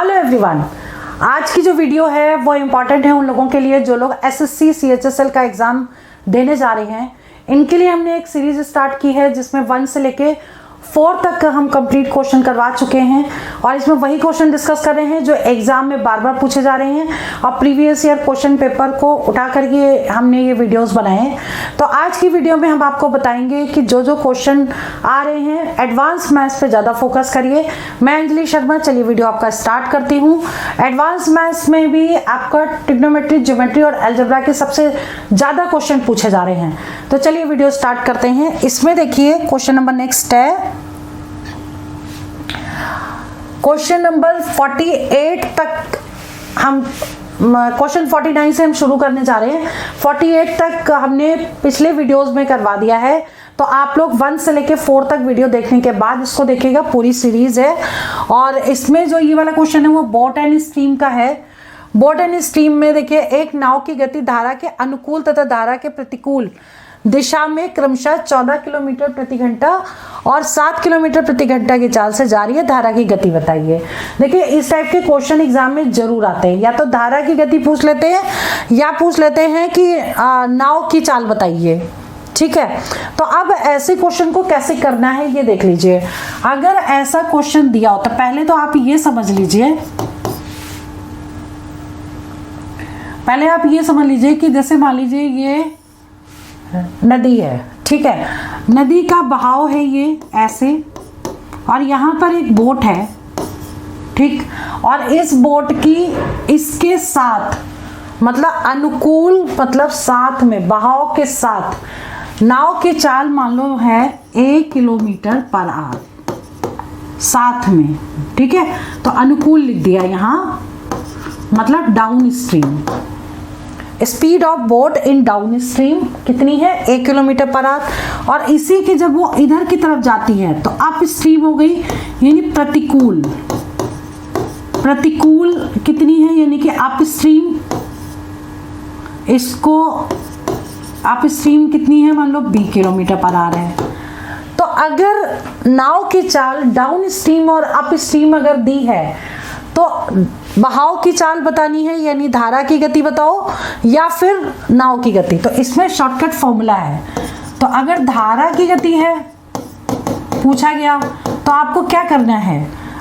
Hello everyone, आज की जो वीडियो है वो इम्पॉर्टेंट है उन लोगों के लिए जो लोग एसएससी सीएचएसएल का एग्ज़ाम देने जा रहे हैं। इनके लिए हमने एक सीरीज स्टार्ट की है जिसमें 1 से लेके 4 तक हम कंप्लीट क्वेश्चन करवा चुके हैं और इसमें वही क्वेश्चन डिस्कस कर रहे हैं जो एग्जाम में बार बार पूछे जा रहे हैं और प्रीवियस ईयर क्वेश्चन पेपर को उठा करके हमने ये वीडियोस बनाए हैं। तो आज की वीडियो में हम आपको बताएंगे कि जो जो क्वेश्चन आ रहे हैं एडवांस मैथ्स पे ज़्यादा फोकस करिए। मैं अंजलि शर्मा, चलिए वीडियो आपका स्टार्ट करती हूँ। एडवांस मैथ्स में भी आपका ट्रिग्नोमेट्री, ज्योमेट्री और अलजेब्रा के सबसे ज़्यादा क्वेश्चन पूछे जा रहे हैं। तो चलिए वीडियो स्टार्ट करते हैं। इसमें देखिए क्वेश्चन नंबर नेक्स्ट है, क्वेश्चन नंबर 48 तक हम क्वेश्चन 49 से हम शुरू करने जा रहे हैं। 48 तक हमने पिछले वीडियोस में करवा दिया है, तो आप लोग 1 से लेके 4 तक वीडियो देखने के बाद इसको देखिएगा। पूरी सीरीज है और इसमें जो ये वाला क्वेश्चन है वो बोट एंड स्ट्रीम का है। बोट एंड स्ट्रीम में देखिए, एक नाव की गति धारा के अनुकूल तथा धारा के प्रतिकूल दिशा में क्रमशः 14 किलोमीटर प्रति घंटा और 7 किलोमीटर प्रति घंटा की चाल से जा रही है। धारा की गति बताइए। देखिए, इस टाइप के क्वेश्चन एग्जाम में जरूर आते हैं। या तो धारा की गति पूछ लेते हैं या पूछ लेते हैं कि नाव की चाल बताइए। ठीक है, तो अब ऐसे क्वेश्चन को कैसे करना है ये देख लीजिए। अगर ऐसा क्वेश्चन दिया हो तो पहले तो आप ये समझ लीजिए, पहले आप ये समझ लीजिए कि जैसे मान लीजिए ये नदी है। ठीक है, नदी का बहाव है ये ऐसे और यहाँ पर एक बोट है। ठीक, और इस बोट की इसके साथ मतलब अनुकूल मतलब साथ में बहाव के साथ नाव की चाल मान लो है 1 किलोमीटर पर आवर साथ में। ठीक है, तो अनुकूल लिख दिया यहाँ, मतलब down stream. Speed of boat in down stream कितनी है? 1 किलोमीटर पर आवर। और इसी के जब वो इधर की तरफ जाती है तो अप स्ट्रीम हो गई, यानी प्रतिकूल। प्रतिकूल कितनी है? यानी कि अप स्ट्रीम, इसको अप स्ट्रीम कितनी है? मान लो 20 किलोमीटर पर आवर है। तो अगर नाव की चाल डाउन स्ट्रीम और अप स्ट्रीम अगर दी है तो बहाव की चाल बतानी है, यानी धारा की गति बताओ या फिर नाव की गति। तो इसमें शॉर्टकट फॉर्मूला है। तो अगर धारा की गति है पूछा गया तो आपको क्या करना है?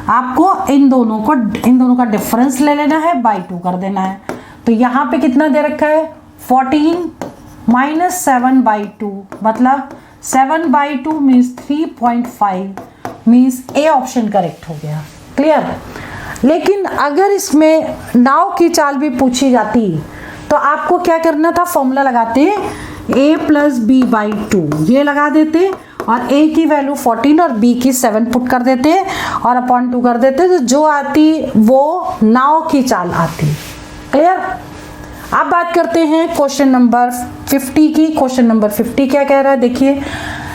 आपको इन दोनों का डिफरेंस ले लेना है, बाई 2 कर देना है। तो यहाँ पे कितना दे रखा है? 14 माइनस 7/2 मतलब 7/2 means 3.5 means A option correct हो गया। क्लियर? लेकिन अगर इसमें नाव की चाल भी पूछी जाती तो आपको क्या करना था? फॉर्मूला लगाते a प्लस बी बाई 2 ये लगा देते और a की वैल्यू 14 और b की 7 पुट कर देते और अपॉन 2 कर देते, तो जो आती वो नाव की चाल आती। क्लियर? अब बात करते हैं क्वेश्चन नंबर 50 की। क्वेश्चन नंबर 50 क्या कह रहा है? देखिए,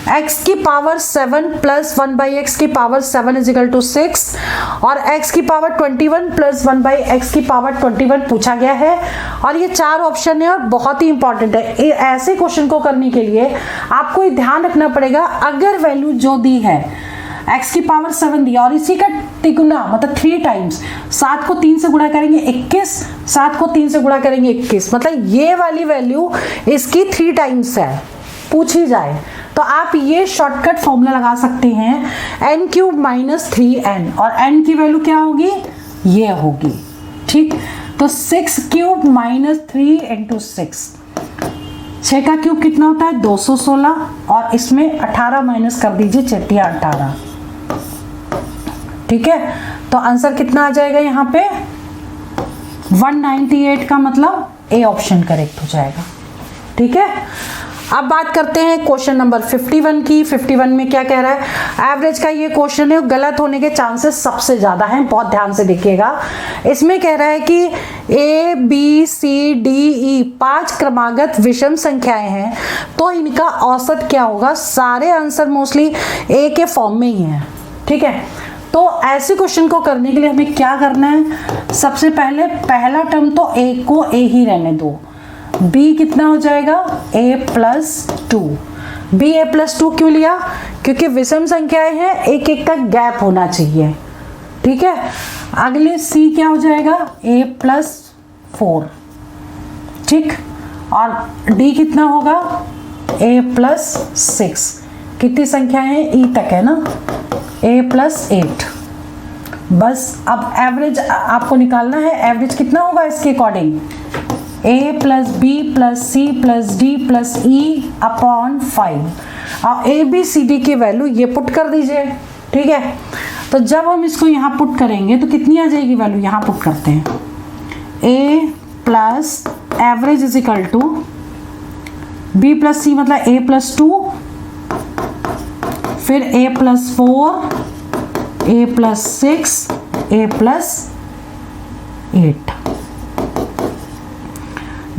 x की पावर 7 प्लस 1/x की पावर 7 इजिकल टू 6 और x की पावर 21 प्लस 1/x की पावर 21 पूछा गया है। और ये 4 ऑप्शन है और बहुत ही इंपॉर्टेंट है। ऐसे क्वेश्चन को करने के लिए आपको ये ध्यान रखना पड़ेगा, अगर वैल्यू जो दी है x की पावर 7 दिया और इसी का तिगुना मतलब 3 टाइम्स, 7 को 3 से गुणा करेंगे 21, 7 को 3 से गुणा करेंगे 21, मतलब ये वाली वैल्यू इसकी 3 टाइम्स है पूछी जाए तो आप ये शॉर्टकट फॉर्मूला लगा सकते हैं, n³ माइनस 3n और n की वैल्यू क्या होगी? ये होगी। ठीक, तो 6³ माइनस 3 इंटू 6, 6 का क्यूब कितना होता है? 216 और इसमें 18 माइनस कर दीजिए, 18। ठीक है, तो आंसर कितना आ जाएगा यहाँ पे? 198 का मतलब ए ऑप्शन करेक्ट हो जाएगा। ठीक है, अब बात करते हैं क्वेश्चन नंबर 51 की। 51 में क्या कह रहा है? एवरेज का ये क्वेश्चन है, गलत होने के चांसेस सबसे ज़्यादा हैं, बहुत ध्यान से देखिएगा। इसमें कह रहा है कि A B C D E 5 क्रमागत विषम संख्याएं हैं तो इनका औसत क्या होगा? सारे आंसर मोस्टली A के फॉर्म में ही हैं। ठीक है, तो ऐसे क्वेश्चन को करने के लिए हमें क्या करना है? सबसे पहले पहला टर्म तो A को A ही रहने दो। b कितना हो जाएगा? a plus 2। b a plus 2 क्यों लिया? क्योंकि विषम संख्याएं हैं, एक एक का गैप होना चाहिए। ठीक है, अगले सी क्या हो जाएगा, a+4, ठीक। और डी कितना होगा, a+6। कितनी संख्या है, ई तक है ना, a+8। बस अब एवरेज आपको निकालना है, एवरेज कितना होगा इसके अकॉर्डिंग, a+b+c+d+e/5। और ABCD की वैल्यू ये पुट कर दीजिए, ठीक है। तो जब हम इसको यहाँ पुट करेंगे तो कितनी आ जाएगी वैल्यू, यहाँ पुट करते हैं, a plus average is equal to b+c मतलब a+2, फिर a+4, a+6, a+8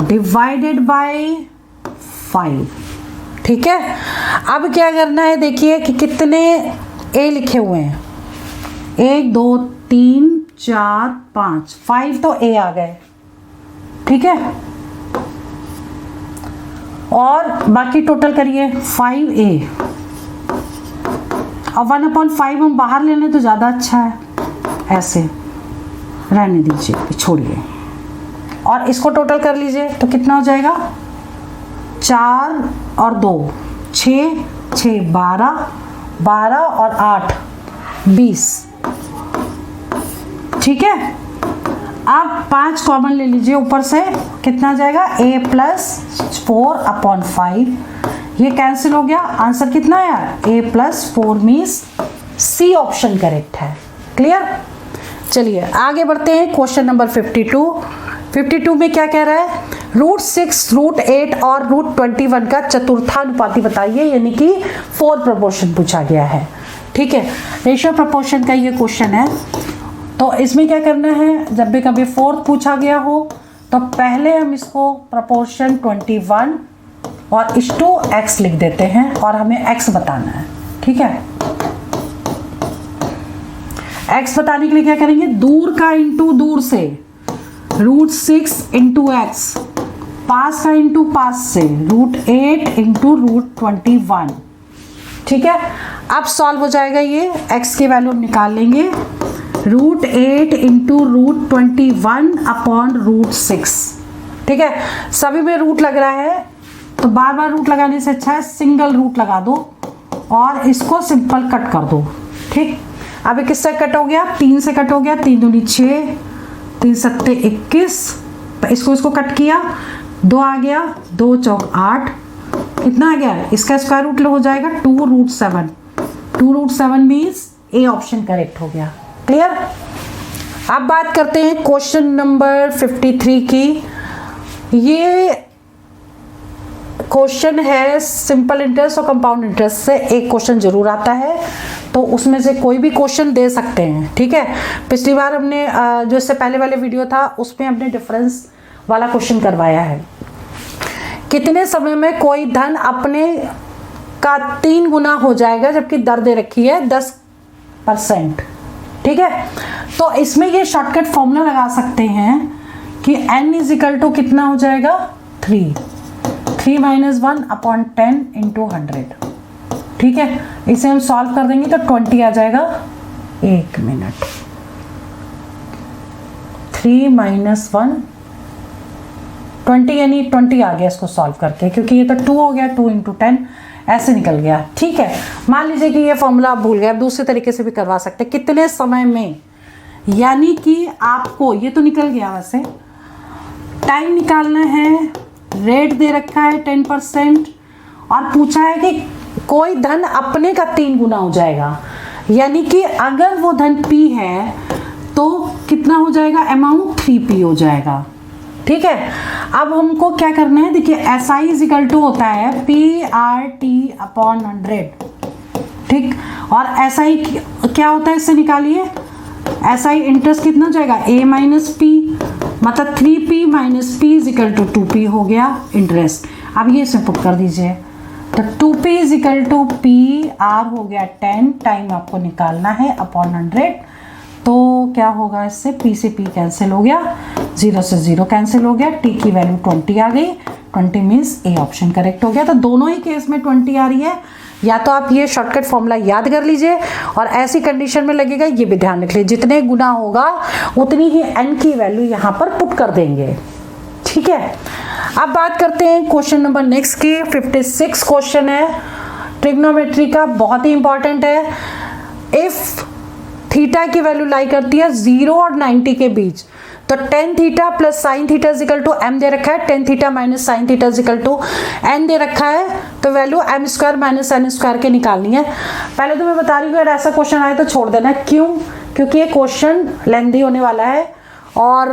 divided by 5, ठीक है। अब क्या करना है, देखिए कि कितने a लिखे हुए हैं, 1 2 3 4 5, 5 तो a आ गए, ठीक है। और बाकी टोटल करिए 5a, और 1/5 हम बाहर ले लें तो ज़्यादा अच्छा है, ऐसे रहने दीजिए, छोड़िए। और इसको टोटल कर लीजिए तो कितना हो जाएगा, 4 और 2 6, 6 12, 12 और 8 20, ठीक है। अब 5 कॉमन ले लीजिए ऊपर से, कितना आ जाएगा, a+4/5, ये कैंसिल हो गया। आंसर कितना आया, a+4 means C option correct है। क्लियर। चलिए आगे बढ़ते हैं, क्वेश्चन नंबर 52 में क्या कह रहा है, √6, √8 और √21 का चतुर्थानुपाती बताइए, यानी कि 4 प्रपोर्शन पूछा गया है, ठीक है। रेशियो प्रपोर्शन का ये क्वेश्चन है। तो इसमें क्या करना है, जब भी कभी 4 पूछा गया हो तो पहले हम इसको प्रपोर्शन 21 और इस टू x लिख देते हैं और हमें x बताना है, ठीक है। x बताने के लिए क्या करेंगे, दूर का इंटू दूर से, √6 इंटू x, पास का इंटू पास से, √8 इंटू √21, ठीक है। अब सॉल्व हो जाएगा ये, x की वैल्यू निकाल लेंगे, √8 इंटू √21/√6, ठीक है। सभी में रूट लग रहा है तो बार बार रूट लगाने से अच्छा है सिंगल रूट लगा दो और इसको सिंपल कट कर दो, ठीक। अब ये किससे कट हो गया, 3 से कट हो गया, 3 दूनी 6, 3 सत्ते 21, इसको कट किया, 2 आ गया, 2 चौक 8, कितना आ गया, इसका स्क्वायर रूट हो जाएगा 2√7, 2√7 मीन्स ए ऑप्शन करेक्ट हो गया। क्लियर। अब बात करते हैं क्वेश्चन नंबर 53 की। ये क्वेश्चन है सिंपल इंटरेस्ट और कंपाउंड इंटरेस्ट से एक क्वेश्चन जरूर आता है, तो उसमें से कोई भी क्वेश्चन दे सकते हैं, ठीक है। पिछली बार हमने जो इससे पहले वाले वीडियो था उसमें हमने डिफरेंस वाला क्वेश्चन करवाया है, कितने समय में कोई धन अपने का 3 गुना हो जाएगा जबकि दर दे रखी है 10%, ठीक है। तो इसमें ये शॉर्टकट फॉर्मूला लगा सकते हैं कि n = कितना हो जाएगा, 3 - 1/10 × 100, ठीक है। इसे हम सॉल्व कर देंगे तो 20 आ जाएगा, 1 मिनट, 3 - 1 20 यानी 20 आ गया इसको सॉल्व करके, क्योंकि ये तो 2 हो गया, 2 × 10 ऐसे निकल गया, ठीक है। मान लीजिए कि ये फॉर्मूला आप भूल गए, अब दूसरे तरीके से भी करवा सकते हैं, कितने समय में, यानी कि आपको ये तो निकल गया, वैसे टाइम निकालना है, रेट दे रखा है 10% और पूछा है कि कोई धन अपने का 3 गुना हो जाएगा, यानी कि अगर वो धन P है तो कितना हो जाएगा, अमाउंट 3P हो जाएगा, ठीक है। अब हमको क्या करना है, देखिए SI = होता है PRT/100, ठीक। और SI क्या होता है, इससे निकालिए, SI इंटरेस्ट कितना हो जाएगा, A - P, मतलब 3P - P = 2P हो गया इंटरेस्ट। अब ये इसे पुट कर दीजिए, तो 2P = PR हो गया 10, टाइम आपको निकालना है /100, तो क्या होगा, इससे P से P कैंसिल हो गया, 0 से 0 कैंसिल हो गया, T की वैल्यू 20 आ गई, 20 मीन्स ए ऑप्शन करेक्ट हो गया। तो दोनों ही केस में 20 आ रही है, या तो आप ये शॉर्टकट फॉर्मूला याद कर लीजिए और ऐसी कंडीशन में लगेगा, ये भी ध्यान रख लीजिए, जितने गुना होगा उतनी ही n की वैल्यू यहाँ पर पुट कर देंगे। ठीक है, अब बात करते हैं क्वेश्चन नंबर नेक्स्ट की। 56 क्वेश्चन है ट्रिग्नोमेट्री का, बहुत ही इंपॉर्टेंट है। इफ थीटा की वैल्यू लाई करती है 0 और 90 के बीच, तो tan theta plus sine theta is equal to M दे रखा है, tan theta minus sine theta is equal to N दे रखा है, तो value M square minus N square के निकालनी है। पहले तो मैं बता रही हूँ अगर ऐसा क्वेश्चन आए तो छोड़ देना। क्यों? क्योंकि ये क्वेश्चन लेंथी होने वाला है और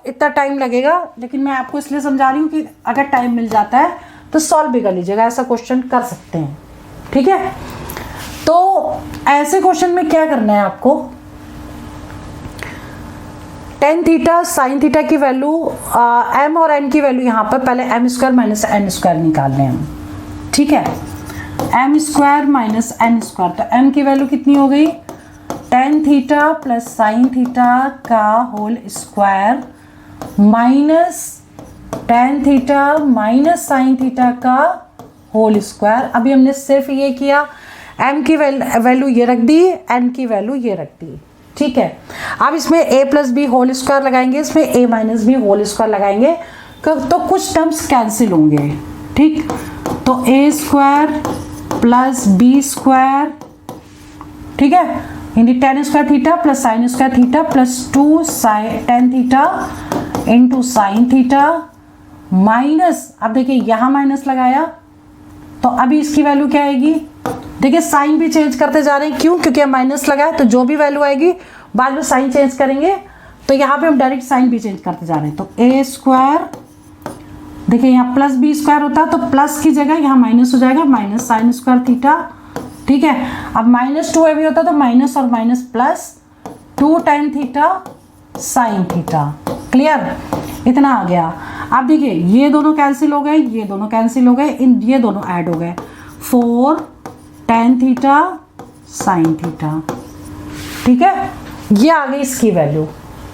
इतना टाइम लगेगा, लेकिन मैं आपको इसलिए समझा रही हूँ कि अगर टाइम मिल जाता है तो सॉल्व भी कर लीजिएगा, ऐसा क्वेश्चन कर सकते हैं। ठीक है, तो ऐसे क्वेश्चन में क्या करना है आपको, टेन थीटा साइन थीटा की वैल्यू एम और एन की वैल्यू यहाँ पर पहले M square minus N square निकालने हैं। ठीक है, M square minus N square, तो एम की वैल्यू कितनी हो गई, tan theta plus sine theta का whole square minus tan theta minus sine theta का होल स्क्वायर। अभी हमने सिर्फ ये किया, एम की वैल्यू ये रख दी, एन की वैल्यू ये रख दी। ठीक है, अब इसमें a plus B whole square लगाएंगे, इसमें a minus B whole square लगाएंगे तो कुछ टर्म्स कैंसिल होंगे। ठीक, तो a square plus B square, ठीक है, यानी tan square theta plus sine square theta plus 2 tan theta into sine theta minus, अब देखिए यहाँ माइनस लगाया तो अभी इसकी वैल्यू क्या आएगी, देखिए साइन भी चेंज करते जा रहे हैं। क्यों? क्योंकि हम माइनस लगाए तो जो भी वैल्यू आएगी बाद में साइन चेंज करेंगे, तो यहाँ पे हम डायरेक्ट साइन भी चेंज करते जा रहे हैं। तो ए स्क्वायर, देखिए यहाँ प्लस बी स्क्वायर होता है तो प्लस की जगह यहाँ माइनस हो जाएगा, माइनस साइन स्क्वायर थीटा। ठीक है, अब माइनस 2 भी होता तो माइनस और minus plus 2 tan theta sine theta. Clear, इतना आ गया। अब देखिए ये दोनों कैंसिल हो गए, ये दोनों कैंसिल हो गए, ये दोनों ऐड हो गए, 4 टेन थीटा साइन थीटा। ठीक है, ये आ गई इसकी वैल्यू।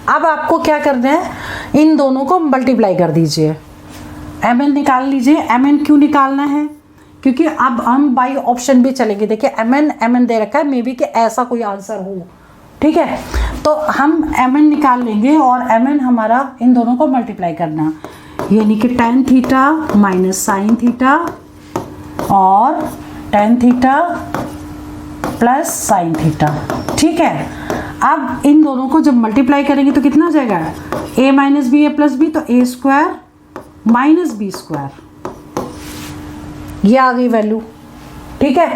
अब आपको क्या करना है, इन दोनों को मल्टीप्लाई कर दीजिए, एम एन निकाल लीजिए। एम एन क्यों निकालना है, क्योंकि अब हम बाई ऑप्शन भी चलेंगे। देखिए एम एन दे रखा है, मे बी कि ऐसा कोई आंसर हो। ठीक है, तो हम एम एन निकाल लेंगे और एम एन हमारा इन दोनों को मल्टीप्लाई करना, यानी कि tan theta minus sine theta और tan theta plus sine theta. ठीक है, अब इन दोनों को जब मल्टीप्लाई करेंगे तो कितना आ जाएगा, a minus B A plus B, तो a square minus B square, ये आ गई वैल्यू। ठीक है,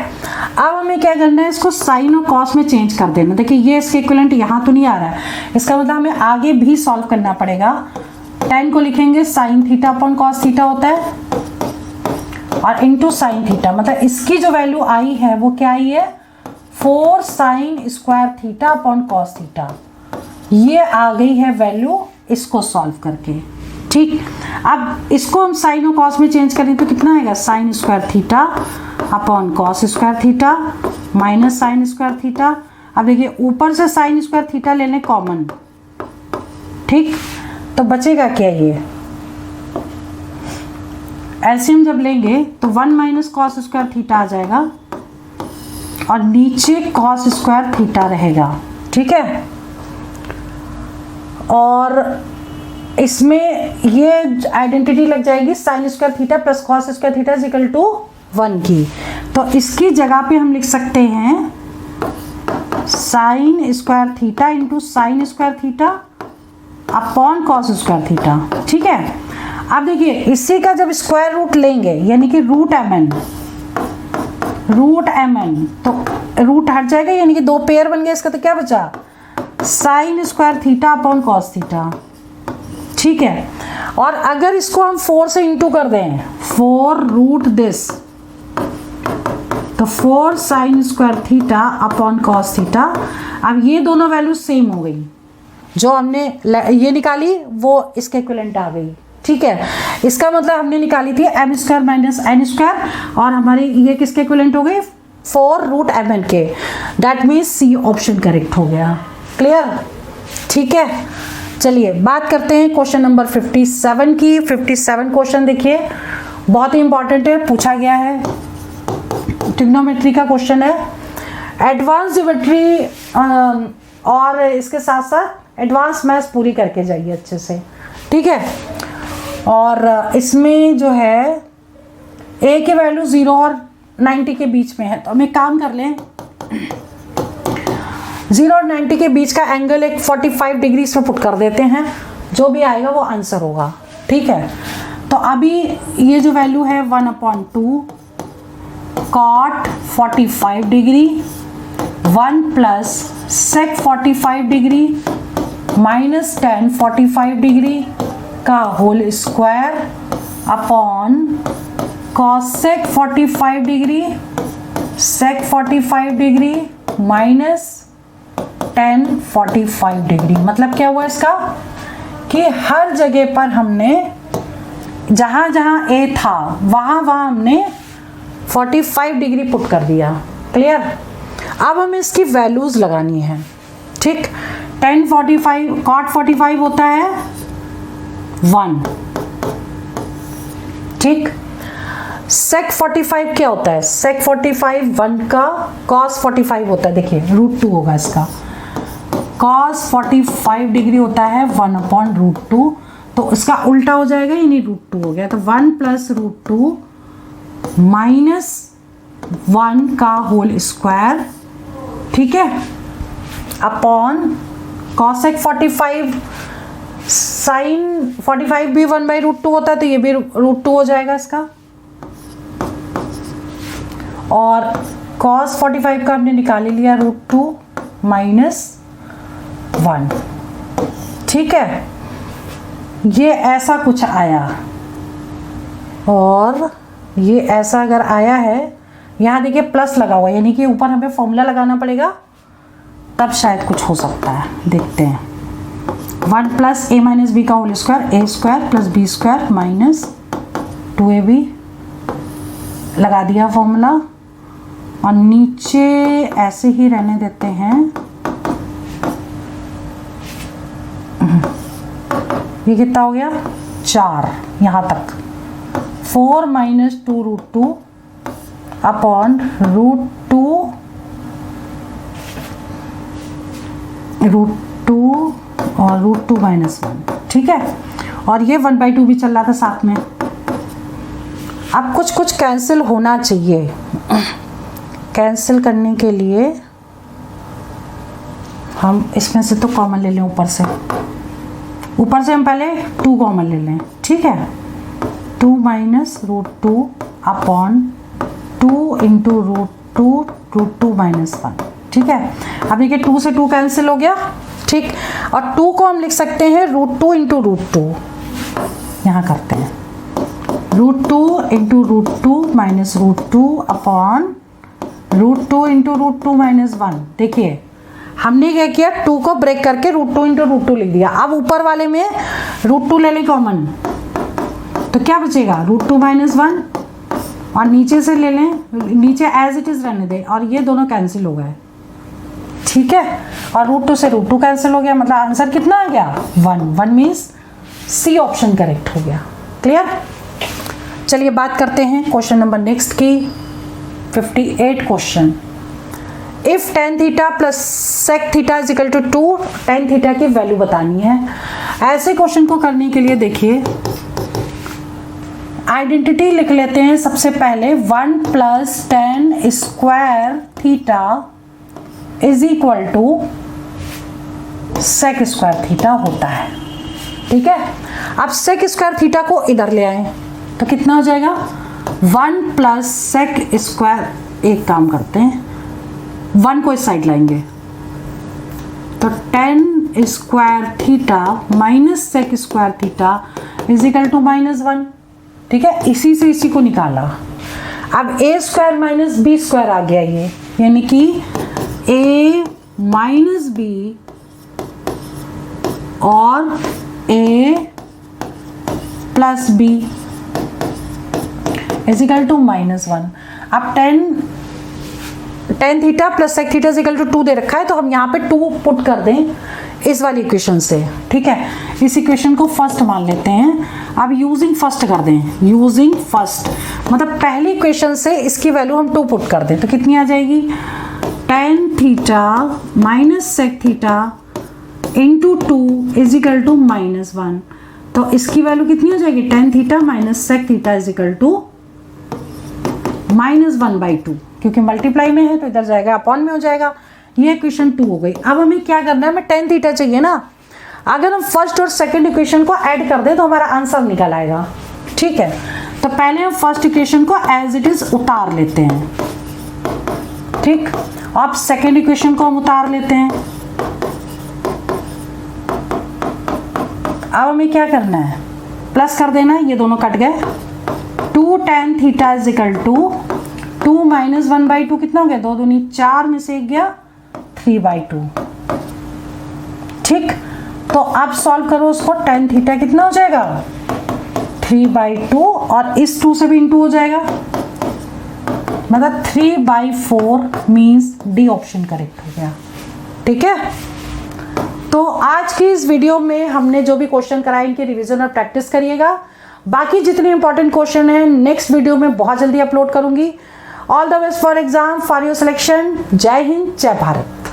अब हमें क्या करना है, इसको साइन और कॉस में चेंज कर देना। देखिए ये इसके इक्विवेलेंट यहाँ तो नहीं आ रहा है, इसका मतलब हमें आगे भी सॉल्व करना पड़ेगा। 10 को लिखेंगे sine theta upon cos theta होता है और इंटू साइन थीटा, मतलब इसकी जो वैल्यू आई है वो क्या आई है, 4 sign square theta upon cos theta. ये आ गई है वैल्यू इसको सॉल्व करके। ठीक, अब इसको हम साइन और कॉस में चेंज करें तो कितना आएगा, sign square theta upon cos square theta minus sign square theta. अब देखिए ऊपर से साइन स्क्वायर थीटा ले लें कॉमन। ठीक, तो बचेगा क्या, ये एलसीएम जब लेंगे तो 1 माइनस कॉस स्क्वायर थीटा आ जाएगा और नीचे कॉस स्क्वायर थीटा रहेगा। ठीक है, और इसमें ये आइडेंटिटी लग जाएगी sine square theta plus cos square theta is equal to 1 की, तो इसकी जगह पे हम लिख सकते हैं sign square theta into sign square theta upon cos square theta. ठीक है, अब देखिए इसी का जब स्क्वायर रूट लेंगे यानी कि रूट एम एन, तो रूट हट जाएगा यानी कि 2 पेयर बन गए, इसका तो क्या बचा, sign square theta upon cos theta. ठीक है, और अगर इसको हम 4 से इंटू कर दें, 4 रूट दिस, तो 4 sign square theta upon cos theta. अब ये दोनों वैल्यू सेम हो गई, जो हमने ये निकाली वो इसके इक्विवेलेंट आ गई। ठीक है, इसका मतलब हमने निकाली थी M square minus N square और हमारी ये किसके इक्विवेलेंट हो गई, 4 रूट एम एन के। That means C option correct हो गया। क्लियर, ठीक है, चलिए बात करते हैं क्वेश्चन नंबर 57 की। 57 क्वेश्चन देखिए बहुत ही इंपॉर्टेंट है, पूछा गया है ट्रिग्नोमेट्री का क्वेश्चन है। एडवांस ज्योमेट्री और इसके साथ साथ एडवांस मैथ्स पूरी करके जाइए अच्छे से, ठीक है। और इसमें जो है ए के वैल्यू 0 और 90 के बीच में है, तो हम एक काम कर लें, 0 और 90 के बीच का एंगल एक 45 डिग्री इसमें पुट कर देते हैं, जो भी आएगा वो आंसर होगा, ठीक है। तो अभी ये जो वैल्यू है 1/2 cot 45 degree 1 plus sec 45 degree minus tan 45 degree का whole square upon cosec 45 degree sec 45 degree minus tan 45 degree. मतलब क्या हुआ इसका कि हर जगह पर हमने जहाँ जहाँ a था वहाँ वहाँ हमने 45 डिग्री पुट कर दिया। क्लियर? अब हमें इसकी वैल्यूज लगानी है, ठीक। tan 45 cot 45 होता है 1, ठीक। sec 45 क्या होता है? sec 45 1 का, cos 45 होता है, देखिए √2 होगा इसका। cos 45 डिग्री होता है 1/√2, तो इसका उल्टा हो जाएगा, यानी √2 हो गया। तो 1 प्लस √2 माइनस 1 का होल स्क्वायर, ठीक है, अपॉन cosec 45 sin 45 भी 1/√2 होता है, तो ये भी √2 हो जाएगा इसका। और cos 45 का हमने निकाल ही लिया √2 माइनस 1, ठीक है। ये ऐसा कुछ आया, और ये ऐसा अगर आया है, यहाँ देखिए प्लस लगा हुआ है, यानी कि ऊपर हमें फॉर्मूला लगाना पड़ेगा, तब शायद कुछ हो सकता है। देखते हैं। 1 प्लस a माइनस बी का whole square, a square plus B square minus 2ab लगा दिया फॉर्मूला, और नीचे ऐसे ही रहने देते हैं। ये कितना हो गया? 4 यहाँ तक। 4 माइनस 2√2 अपॉन √2 और √2 माइनस 1, ठीक है। और ये 1/2 भी चल रहा था साथ में। अब कुछ कुछ कैंसिल होना चाहिए। कैंसिल करने के लिए हम इसमें से तो कॉमन ले लें, ऊपर से हम पहले 2 कॉमन ले लें, ठीक है। 2 माइनस √2 अपॉन 2 इंटू √2 माइनस 1, ठीक है। अब देखिए 2 से 2 कैंसिल हो गया, ठीक। और 2 को हम लिख सकते हैं √2 इंटू √2, यहाँ करते हैं √2 into √2 minus √2 upon √2 into √2 minus 1। देखिए हमने क्या किया, 2 को ब्रेक करके √2 इंटू √2 लिख दिया। अब ऊपर वाले में √2 ले लें कॉमन, तो क्या बचेगा? √2 माइनस 1, और नीचे से ले लें, नीचे एज इट इज रहने दें, और ये दोनों कैंसिल हो गए, ठीक है। और √2 से √2 कैंसिल हो गया, मतलब आंसर कितना आ गया? 1 मीन्स सी ऑप्शन करेक्ट हो गया। क्लियर? चलिए बात करते हैं क्वेश्चन नंबर नेक्स्ट की, 58 question. If tan theta plus sec theta is equal to 2, tan theta की वैल्यू बतानी है। ऐसे क्वेश्चन को करने के लिए देखिए आइडेंटिटी लिख लेते हैं सबसे पहले। 1 plus tan square theta is equal to sec square theta होता है, ठीक है। अब sec स्क्वायर थीटा को इधर ले आए तो कितना हो जाएगा? 1 प्लस sec स्क्वायर, एक काम करते हैं 1 को इस साइड लाएंगे, तो tan square theta minus sec square theta is equal to -1, ठीक है। इसी से इसी को निकाला। अब a square minus B square आ गया ये, यानी कि a माइनस बी और a plus B is equal to -1। अब tan tan theta plus sec theta is equal to 2 दे रखा है, तो हम यहाँ पे 2 पुट कर दें इस वाली इक्वेशन से, ठीक है। इस इक्वेशन को फर्स्ट मान लेते हैं। अब यूजिंग फर्स्ट कर दें, यूजिंग फर्स्ट मतलब पहली इक्वेशन से इसकी वैल्यू हम 2 पुट कर दें तो कितनी आ जाएगी, tan theta minus sec theta into 2 is equal to -1। तो इसकी वैल्यू कितनी हो जाएगी, tan theta minus sec theta is equal to -1/2, क्योंकि मल्टीप्लाई में है तो इधर जाएगा अपॉन में हो जाएगा। ये इक्वेशन 2 हो गई। अब हमें क्या करना है, हमें tan थीटा चाहिए ना। अगर हम फर्स्ट और सेकंड इक्वेशन को ऐड कर दें तो हमारा आंसर निकल आएगा, ठीक है। तो पहले हम फर्स्ट इक्वेशन को एज इट इज उतार लेते हैं, ठीक। अब सेकंड इक्वेशन को हम उतार लेते हैं। अब हमें क्या करना है, प्लस कर देना है, ये दोनों कट गए। 2 tan theta is equal to 2 minus 1/2 कितना हो गया, 2 दूनी 4 में से 1 गया 3/2, ठीक। तो अब सॉल्व करो उसको, tan थीटा कितना हो जाएगा 3/2 और इस 2 से भी इंटू हो जाएगा, मतलब 3/4 मीन्स डी ऑप्शन करेक्ट हो गया, ठीक है। तो आज की इस वीडियो में हमने जो भी क्वेश्चन कराए इनकी रिवीजन और प्रैक्टिस करिएगा। बाकी जितने इंपॉर्टेंट क्वेश्चन हैं नेक्स्ट वीडियो में बहुत जल्दी अपलोड करूंगी। All the best for exam, for your selection. जय हिंद, जय भारत।